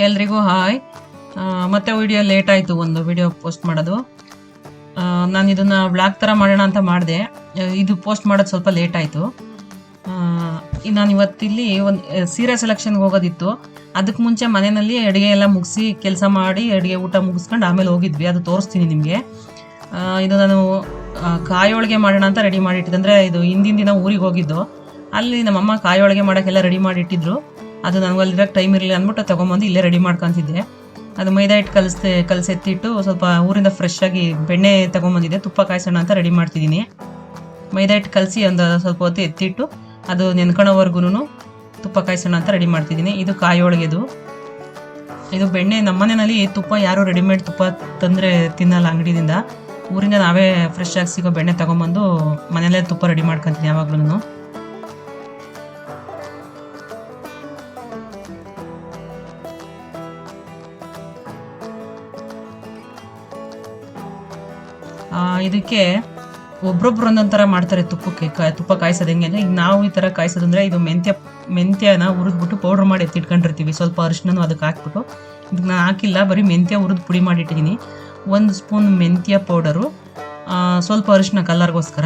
ಎಲ್ರಿಗೂ ಹಾಯ್. ಮತ್ತೆ video late ಆಯಿತು, ಒಂದು ವಿಡಿಯೋ ಪೋಸ್ಟ್ ಮಾಡೋದು. ನಾನು ಇದನ್ನು ವ್ಲಾಗ್ ಥರ ಮಾಡೋಣ ಅಂತ ಮಾಡಿದೆ. ಇದು ಪೋಸ್ಟ್ ಮಾಡೋದು ಸ್ವಲ್ಪ ಲೇಟ್ ಆಯಿತು. ನಾನು ಇವತ್ತಿಲ್ಲಿ ಒಂದು ಸೀರೆ ಸೆಲೆಕ್ಷನ್ಗೆ ಹೋಗೋದಿತ್ತು. ಅದಕ್ಕೆ ಮುಂಚೆ ಮನೆಯಲ್ಲಿ ಅಡುಗೆ ಎಲ್ಲ ಮುಗಿಸಿ ಕೆಲಸ ಮಾಡಿ ಅಡುಗೆ ಊಟ ಮುಗಿಸ್ಕೊಂಡು ಆಮೇಲೆ ಹೋಗಿದ್ವಿ. ಅದು ತೋರಿಸ್ತೀನಿ ನಿಮಗೆ. ಇದು ನಾನು ಕಾಯಿ ಹೋಳಿಗೆ ಮಾಡೋಣ ಅಂತ ರೆಡಿ ಮಾಡಿಟ್ಟಿದ್ದೆ. ಅಂದರೆ ಇದು ಹಿಂದಿನ ದಿನ ಊರಿಗೆ ಹೋಗಿದ್ದು. ಅಲ್ಲಿ ನಮ್ಮಮ್ಮ ಕಾಯಿ ಹೋಳಿಗೆ ಮಾಡೋಕ್ಕೆಲ್ಲ ರೆಡಿ ಮಾಡಿಟ್ಟಿದ್ರು. ಅದು ನನಗೆ ಅಲ್ಲಿರೋಕ್ಕೆ ಟೈಮ್ ಇರಲಿಲ್ಲ ಅಂದ್ಬಿಟ್ಟು ತೊಗೊಂಬಂದು ಇಲ್ಲೇ ರೆಡಿ ಮಾಡ್ಕೊತಿದ್ದೆ. ಅದು ಮೈದಾ ಹಿಟ್ಟು ಕಲಸೆತ್ತಿಟ್ಟು ಸ್ವಲ್ಪ ಊರಿಂದ ಫ್ರೆಶ್ ಆಗಿ ಬೆಣ್ಣೆ ತೊಗೊಂಬಂದಿದ್ದೆ. ತುಪ್ಪ ಕಾಯಿಸೋಣ ಅಂತ ರೆಡಿ ಮಾಡ್ತಿದ್ದೀನಿ. ಮೈದಾ ಹಿಟ್ಟು ಕಲಸಿ ಒಂದು ಸ್ವಲ್ಪ ಹೊತ್ತು ಎತ್ತಿಟ್ಟು ಅದು ನೆನ್ಕೊಳ್ಳೋವರೆಗೂ ತುಪ್ಪ ಕಾಯಿಸೋಣ ಅಂತ ರೆಡಿ ಮಾಡ್ತಿದ್ದೀನಿ. ಇದು ಕಾಯಿ ಹೋಳಿಗೆದು. ಇದು ಬೆಣ್ಣೆ ನಮ್ಮನೆಯಲ್ಲಿ ತುಪ್ಪ ಯಾರು ರೆಡಿಮೇಡ್ ತುಪ್ಪ ತಂದರೆ ತಿನ್ನಲ್ಲ ಅಂಗಡಿಯಿಂದ. ಊರಿಂದ ನಾವೇ ಫ್ರೆಶ್ ಆಗಿ ಸಿಗೋ ಬೆಣ್ಣೆ ತೊಗೊಂಬಂದು ಮನೆಯಲ್ಲೇ ತುಪ್ಪ ರೆಡಿ ಮಾಡ್ಕೊತೀನಿ ಯಾವಾಗ್ಲೂ. ಇದಕ್ಕೆ ಒಬ್ರೊಬ್ರು ಒಂದೊಂದು ಥರ ಮಾಡ್ತಾರೆ ತುಪ್ಪಕ್ಕೆ. ತುಪ್ಪ ಕಾಯಿಸೋದು ಹೆಂಗೆ ಅಂದರೆ, ಈಗ ನಾವು ಈ ಥರ ಕಾಯಿಸೋದಂದರೆ ಇದು ಮೆಂತ್ಯನ ಹುರಿದ್ಬಿಟ್ಟು ಪೌಡ್ರ್ ಮಾಡಿ ಎತ್ತಿಟ್ಕೊಂಡಿರ್ತೀವಿ. ಸ್ವಲ್ಪ ಅರಿಶಿನೂ ಅದಕ್ಕೆ ಹಾಕ್ಬಿಟ್ಟು. ಇದಕ್ಕೆ ನಾನು ಹಾಕಿಲ್ಲ, ಬರೀ ಮೆಂತ್ಯ ಹುರಿದು ಪುಡಿ ಮಾಡಿಟ್ಟಿದ್ದೀನಿ. 1 ಸ್ಪೂನ್ ಮೆಂತ್ಯ ಪೌಡರು, ಸ್ವಲ್ಪ ಅರಿಶಿನ ಕಲರ್ಗೋಸ್ಕರ,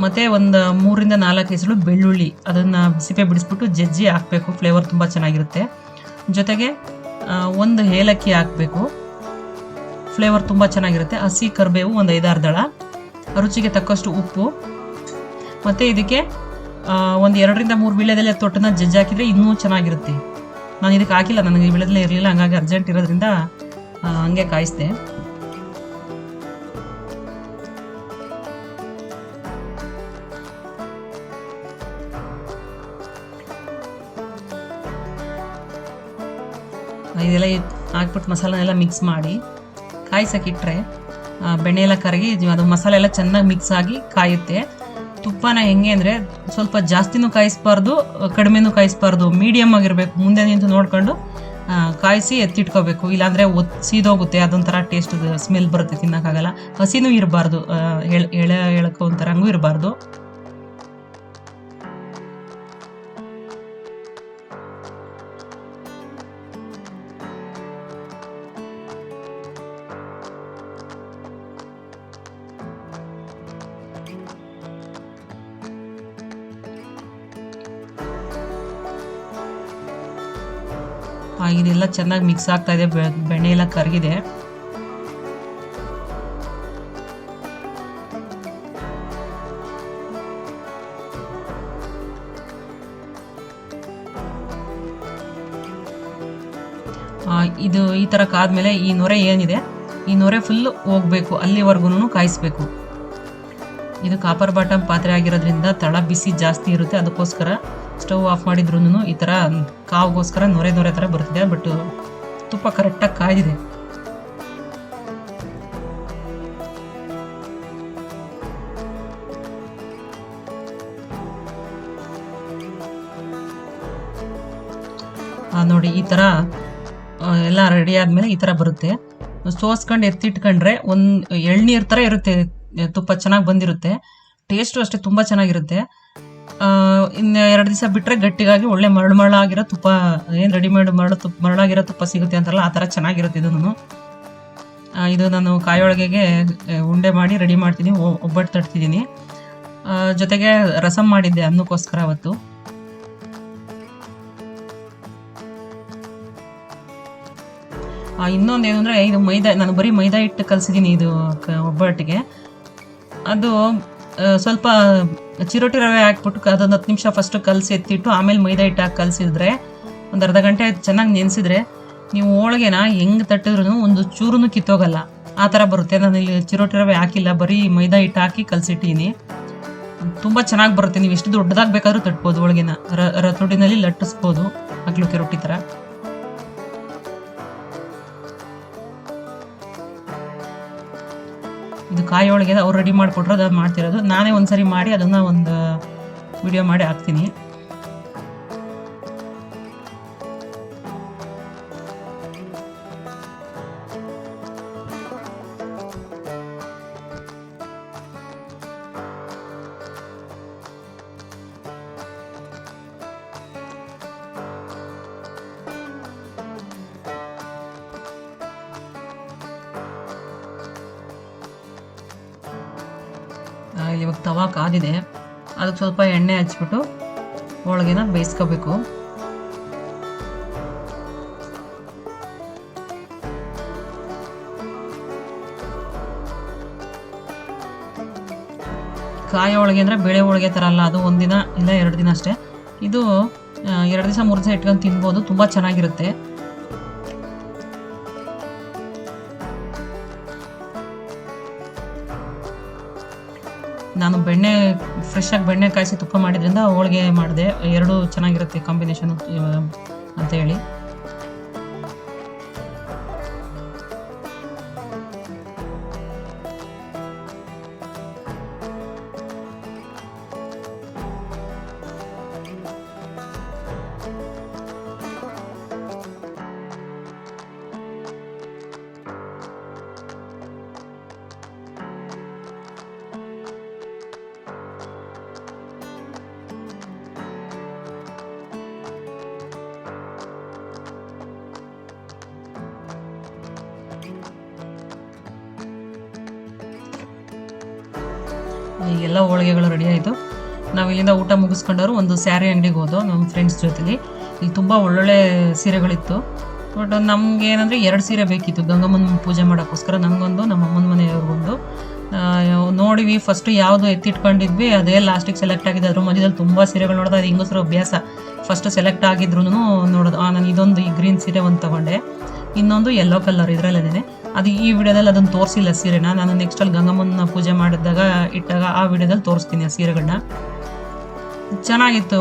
ಮತ್ತು ಒಂದು 3ರಿಂದ 4 ಎಸಳು ಬೆಳ್ಳುಳ್ಳಿ. ಅದನ್ನು ಸಿಪ್ಪೆ ಬಿಡಿಸ್ಬಿಟ್ಟು ಜಜ್ಜಿ ಹಾಕಬೇಕು. ಫ್ಲೇವರ್ ತುಂಬ ಚೆನ್ನಾಗಿರುತ್ತೆ. ಜೊತೆಗೆ 1 ಏಲಕ್ಕಿ ಹಾಕಬೇಕು, ಫ್ಲೇವರ್ ತುಂಬ ಚೆನ್ನಾಗಿರುತ್ತೆ. ಹಸಿ ಕರಿಬೇವು ಒಂದು 5-6 ದಳ, ರುಚಿಗೆ ತಕ್ಕಷ್ಟು ಉಪ್ಪು, ಮತ್ತು ಇದಕ್ಕೆ ಒಂದು 2ರಿಂದ 3 ವೀಳ್ಯದೆಲೆ ತೊಟ್ಟನ್ನ ಜಜ್ಜಿ ಹಾಕಿದರೆ ಇನ್ನೂ ಚೆನ್ನಾಗಿರುತ್ತೆ. ನಾನು ಇದಕ್ಕೆ ಹಾಕಿಲ್ಲ, ನನಗೆ ವೀಳ್ಯದೆಲೆ ಇರಲಿಲ್ಲ, ಹಂಗಾಗಿ ಅರ್ಜೆಂಟ್ ಇರೋದ್ರಿಂದ ಹಂಗೆ ಕಾಯಿಸಿದೆ. ಇದೆಲ್ಲ ಹಾಕ್ಬಿಟ್ಟು ಮಸಾಲೆನೆಲ್ಲ ಮಿಕ್ಸ್ ಮಾಡಿ ಕಾಯಿಸೋಕ್ಕಿಟ್ರೆ ಬೆಣ್ಣೆ ಎಲ್ಲ ಕರಗಿ ಅದು ಮಸಾಲೆ ಎಲ್ಲ ಚೆನ್ನಾಗಿ ಮಿಕ್ಸ್ ಆಗಿ ಕಾಯುತ್ತೆ. ತುಪ್ಪನ ಹೆಂಗೆ ಅಂದರೆ, ಸ್ವಲ್ಪ ಜಾಸ್ತಿನೂ ಕಾಯಿಸ್ಬಾರ್ದು, ಕಡಿಮೆನೂ ಕಾಯಿಸ್ಬಾರ್ದು, ಮೀಡಿಯಮ್ ಆಗಿರಬೇಕು. ಮುಂದೆ ನಿಂತು ನೋಡ್ಕೊಂಡು ಕಾಯಿಸಿ ಎತ್ತಿಟ್ಕೋಬೇಕು. ಇಲ್ಲಾಂದರೆ ಸೀದೋಗುತ್ತೆ, ಅದೊಂಥರ ಟೇಸ್ಟ್ ಸ್ಮೆಲ್ ಬರುತ್ತೆ, ತಿನ್ನೋಕ್ಕಾಗಲ್ಲ. ಹಸಿನೂ ಇರಬಾರ್ದು, ಎಳಕೋ ಒಂಥರ ಹಂಗೂ ಇರಬಾರ್ದು. ಇದೆಲ್ಲ ಚೆನ್ನಾಗಿ ಮಿಕ್ಸ್ ಆಗ್ತಾ ಇದೆ, ಬೆಣ್ಣೆ ಎಲ್ಲ ಕರಗಿದೆ. ಇದು ಈ ಥರ ಕಾದ್ಮೇಲೆ ಈ ನೊರೆ ಏನಿದೆ, ಈ ನೊರೆ ಫುಲ್ಲು ಹೋಗ್ಬೇಕು, ಅಲ್ಲಿವರೆಗೂ ಕಾಯಿಸ್ಬೇಕು. ಇದು ಕಾಪರ್ ಬಾಟಮ್ ಪಾತ್ರೆ ಆಗಿರೋದ್ರಿಂದ ತಳ ಬಿಸಿ ಜಾಸ್ತಿ ಇರುತ್ತೆ. ಅದಕ್ಕೋಸ್ಕರ ಸ್ಟವ್ ಆಫ್ ಮಾಡಿದ್ರೂ ಈ ಥರ ಕಾವಿಗೋಸ್ಕರ ನೊರೆ ಥರ ಬರ್ತಿದೆ. ಬಟ್ ತುಪ್ಪ ಕರೆಕ್ಟಾಗಿ ಕಾಯ್ದಿದೆ. ನೋಡಿ, ಈ ಥರ ಎಲ್ಲ ರೆಡಿ ಆದಮೇಲೆ ಈ ಥರ ಬರುತ್ತೆ. ಸೋಸ್ಕೊಂಡು ಎತ್ತಿಟ್ಕೊಂಡ್ರೆ ಒಂದು ಎಳ್ನೀರು ಥರ ಇರುತ್ತೆ. ತುಪ್ಪ ಚೆನ್ನಾಗಿ ಬಂದಿರುತ್ತೆ. ಟೇಸ್ಟು ಅಷ್ಟೇ ತುಂಬ ಚೆನ್ನಾಗಿರುತ್ತೆ. ಇನ್ನು 2 ದಿವಸ ಬಿಟ್ಟರೆ ಗಟ್ಟಿಗಾಗಿ ಒಳ್ಳೆ ಮರಳಾಗಿರೋ ತುಪ್ಪ, ಏನು ರೆಡಿಮೇಡ್ ಮರಳಾಗಿರೋ ತುಪ್ಪ ಸಿಗುತ್ತೆ ಅಂತಾರಲ್ಲ, ಆ ಥರ ಚೆನ್ನಾಗಿರುತ್ತೆ. ಇದು ನಾನು ಕಾಯಿ ಹೋಳಿಗೆಗೆ ಉಂಡೆ ಮಾಡಿ ರೆಡಿ ಮಾಡ್ತೀನಿ, ಒಬ್ಬಟ್ಟು ತಡ್ತಿದ್ದೀನಿ. ಜೊತೆಗೆ ರಸಮ್ ಮಾಡಿದ್ದೆ ಅನ್ನಕ್ಕೋಸ್ಕರ ಅವತ್ತು. ಇನ್ನೊಂದು ಏನು ಅಂದರೆ, ಇದು ನಾನು ಬರೀ ಮೈದಾ ಹಿಟ್ಟು ಕಲಸಿದ್ದೀನಿ ಇದು ಒಬ್ಬಟ್ಟಿಗೆ. ಅದು ಸ್ವಲ್ಪ ಚಿರೋಟಿ ರವೆ ಹಾಕ್ಬಿಟ್ಟು ಅದೊಂದು 10 ನಿಮಿಷ ಫಸ್ಟು ಕಲಸಿ ಎತ್ತಿಟ್ಟು ಆಮೇಲೆ ಮೈದಾ ಹಿಟ್ಟು ಹಾಕಿ ಕಲಸಿದ್ರೆ, ಒಂದು ಅರ್ಧ ಗಂಟೆ ಚೆನ್ನಾಗಿ ನೆನೆಸಿದ್ರೆ ನೀವು ಹೋಳಿಗೆನ ಹೆಂಗೆ ತಟ್ಟಿದ್ರೂ ಒಂದು ಚೂರು ಕಿತ್ತೋಗಲ್ಲ, ಆ ಥರ ಬರುತ್ತೆ. ನಾನು ಇಲ್ಲಿ ಚಿರೋಟಿ ರವೆ ಹಾಕಿಲ್ಲ, ಬರೀ ಮೈದಾ ಹಿಟ್ಟು ಹಾಕಿ ಕಲಸಿಟ್ಟಿದ್ದೀನಿ. ತುಂಬ ಚೆನ್ನಾಗಿ ಬರುತ್ತೆ. ನೀವು ಎಷ್ಟು ದೊಡ್ಡದಾಗಿ ಬೇಕಾದ್ರೂ ತಟ್ಬೋದು ಹೋಳಿಗೆನ. ರೊಟ್ಟಿನಲ್ಲಿ ಲಟ್ಟಿಸ್ಬೋದು, ಅಕ್ಲುಕ್ಕೆ ರೊಟ್ಟಿ ಥರ. ಇದು ಕಾಯಿ ಹೋಳಿಗೆ ಅವ್ರು ರೆಡಿ ಮಾಡಿಕೊಟ್ರು, ಅದು ಮಾಡ್ತಿರೋದು. ನಾನೇ ಒಂದ್ಸರಿ ಮಾಡಿ ಅದನ್ನು ಒಂದು ವಿಡಿಯೋ ಮಾಡಿ ಹಾಕ್ತೀನಿ. ಇವಾಗ ತವಾ ಕಾದಿದೆ, ಅದಕ್ಕೆ ಸ್ವಲ್ಪ ಎಣ್ಣೆ ಹಚ್ಬಿಟ್ಟು ಹೋಳಿಗೆನ ಬೇಯಿಸ್ಕೋಬೇಕು. ಕಾಯಿ ಹೋಳಿಗೆ ಅಂದರೆ ಬೇಳೆ ಹೋಳಿಗೆ ಥರ ಅಲ್ಲ, ಅದು ಒಂದಿನ ಇಲ್ಲ 2 ದಿನ ಅಷ್ಟೇ. ಇದು 2 ದಿವಸ 3 ದಿವಸ ಇಟ್ಕೊಂಡು ತಿನ್ಬೋದು, ತುಂಬ ಚೆನ್ನಾಗಿರುತ್ತೆ. ನಾನು ಫ್ರೆಶ್ ಆಗಿ ಬೆಣ್ಣೆ ಕಾಯಿಸಿ ತುಪ್ಪ ಮಾಡಿದ್ರಿಂದ ಹೋಳಿಗೆ ಮಾಡಿದೆ. 2 ಚೆನ್ನಾಗಿರುತ್ತೆ ಕಾಂಬಿನೇಷನ್ ಅಂತ ಹೇಳಿ. ಎಲ್ಲ ಹೋಳಿಗೆಗಳು ರೆಡಿ ಆಯಿತು. ನಾವು ಇಲ್ಲಿಂದ ಊಟ ಮುಗಿಸ್ಕೊಂಡವರು ಒಂದು ಸ್ಯಾರಿ ಅಂಗಡಿಗೆ ಹೋದೋ ನಮ್ಮ ಫ್ರೆಂಡ್ಸ್ ಜೊತೆಲಿ. ಇಲ್ಲಿ ತುಂಬ ಒಳ್ಳೊಳ್ಳೆ ಸೀರೆಗಳಿತ್ತು. ಬಟ್ ನಮ್ಗೆ ಏನಂದರೆ 2 ಸೀರೆ ಬೇಕಿತ್ತು ಗಂಗಮ್ಮನ ಪೂಜೆ ಮಾಡೋಕ್ಕೋಸ್ಕರ. ನನಗೊಂದು, ನಮ್ಮ ಅಮ್ಮನ ಮನೆಯವ್ರಿಗೊಂದು. ನೋಡಿವಿ, ಫಸ್ಟು ಯಾವುದು ಎತ್ತಿಟ್ಕೊಂಡಿದ್ವಿ ಅದೇ ಲಾಸ್ಟಿಗೆ ಸೆಲೆಕ್ಟ್ ಆಗಿದೆ. ಅದ್ರ ಮಧ್ಯದಲ್ಲಿ ತುಂಬ ಸೀರೆಗಳು ನೋಡಿದೆ. ಅದು ಹಿಂಗಸರು ಅಭ್ಯಾಸ, ಫಸ್ಟ್ ಸೆಲೆಕ್ಟ್ ಆಗಿದ್ರು ನೋಡೋದು. ನಾನು ಇದೊಂದು ಈ ಗ್ರೀನ್ ಸೀರೆ ಒಂದು ತೊಗೊಂಡೆ, ಇನ್ನೊಂದು ಯೆಲ್ಲೋ ಕಲರ್ ಇದರಲ್ಲೇ. ಅದು ಈ ವಿಡಿಯೋದಲ್ಲಿ ಅದನ್ನು ತೋರಿಸಿಲ್ಲ ಸೀರೆನ. ನಾನು ನೆಕ್ಸ್ಟಲ್ಲಿ ಗಂಗಮ್ಮನ ಪೂಜೆ ಮಾಡಿದಾಗ ಇಟ್ಟಾಗ ಆ ವಿಡಿಯೋದಲ್ಲಿ ತೋರಿಸ್ತೀನಿ ಆ ಸೀರೆಗಳನ್ನ. ಚೆನ್ನಾಗಿತ್ತು,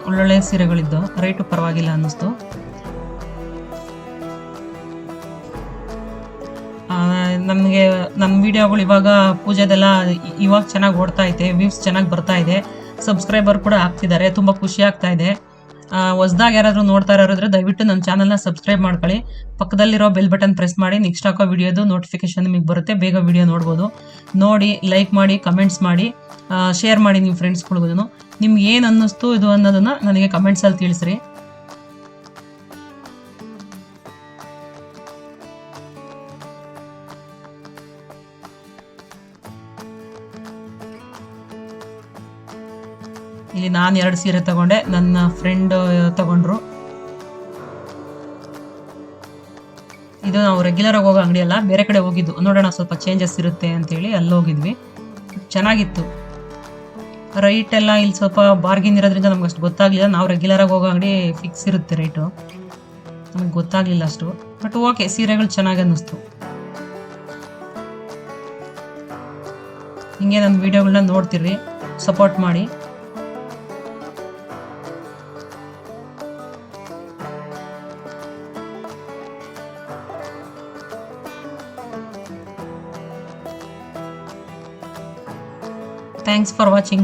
ಒಳ್ಳೊಳ್ಳೆ ಸೀರೆಗಳಿದ್ದು, ರೇಟು ಪರವಾಗಿಲ್ಲ ಅನ್ನಿಸ್ತು. ನನಗೆ ನನ್ನ ವೀಡಿಯೋಗಳು ಇವಾಗ ಪೂಜೆದೆಲ್ಲ ಇವಾಗ ಚೆನ್ನಾಗಿ ಓಡ್ತಾ ಐತೆ, ವ್ಯೂಸ್ ಚೆನ್ನಾಗಿ ಬರ್ತಾ ಇದೆ, ಸಬ್ಸ್ಕ್ರೈಬರ್ ಕೂಡ ಆಗ್ತಿದ್ದಾರೆ, ತುಂಬ ಖುಷಿ ಆಗ್ತಾ ಇದೆ. ಹೊಸ್ದಾಗಿ ಯಾರಾದರೂ ನೋಡ್ತಾ ಇರೋದ್ರೆ ದಯವಿಟ್ಟು ನನ್ನ ಚಾನಲ್ನ ಸಬ್ಸ್ಕ್ರೈಬ್ ಮಾಡ್ಕೊಳ್ಳಿ. ಪಕ್ಕದಲ್ಲಿರೋ ಬೆಲ್ ಬಟನ್ ಪ್ರೆಸ್ ಮಾಡಿ, ನೆಕ್ಸ್ಟ್ ಹಾಕೋ ವಿಡಿಯೋದು ನೋಟಿಫಿಕೇಶನ್ ನಿಮಗೆ ಬರುತ್ತೆ, ಬೇಗ ವಿಡಿಯೋ ನೋಡ್ಬೋದು. ನೋಡಿ, ಲೈಕ್ ಮಾಡಿ, ಕಮೆಂಟ್ಸ್ ಮಾಡಿ, ಶೇರ್ ಮಾಡಿ ನಿಮ್ಮ ಫ್ರೆಂಡ್ಸ್ಗಳಿಗೂ. ನಿಮ್ಗೆ ಏನು ಅನ್ನಿಸ್ತು ಇದು ಅನ್ನೋದನ್ನು ನನಗೆ ಕಮೆಂಟ್ಸಲ್ಲಿ ತಿಳಿಸ್ರಿ. ಇಲ್ಲಿ ನಾನು 2 ಸೀರೆ ತಗೊಂಡೆ, ನನ್ನ ಫ್ರೆಂಡ್ ತಗೊಂಡ್ರು. ಇದು ನಾವು ರೆಗ್ಯುಲರಾಗಿ ಹೋಗೋ ಅಂಗಡಿ ಅಲ್ಲ, ಬೇರೆ ಕಡೆ ಹೋಗಿದ್ದು, ನೋಡೋಣ ಸ್ವಲ್ಪ ಚೇಂಜಸ್ ಇರುತ್ತೆ ಅಂತೇಳಿ ಅಲ್ಲಿ ಹೋಗಿದ್ವಿ. ಚೆನ್ನಾಗಿತ್ತು. ರೈಟ್ ಎಲ್ಲ ಇಲ್ಲಿ ಸ್ವಲ್ಪ ಬಾರ್ಗಿನ್ ಇರೋದ್ರಿಂದ ನಮ್ಗೆ ಅಷ್ಟು ಗೊತ್ತಾಗಲಿಲ್ಲ. ನಾವು ರೆಗ್ಯುಲರಾಗಿ ಹೋಗೋ ಅಂಗಡಿ ಫಿಕ್ಸ್ ಇರುತ್ತೆ ರೇಟು, ನಮಗೆ ಗೊತ್ತಾಗಲಿಲ್ಲ ಅಷ್ಟು. ಬಟ್ ಓಕೆ, ಸೀರೆಗಳು ಚೆನ್ನಾಗಿ ಅನ್ನಿಸ್ತು. ಹಿಂಗೆ ನನ್ನ ವೀಡಿಯೋಗಳನ್ನ ನೋಡ್ತಿರ್ರಿ, ಸಪೋರ್ಟ್ ಮಾಡಿ. Thanks for watching.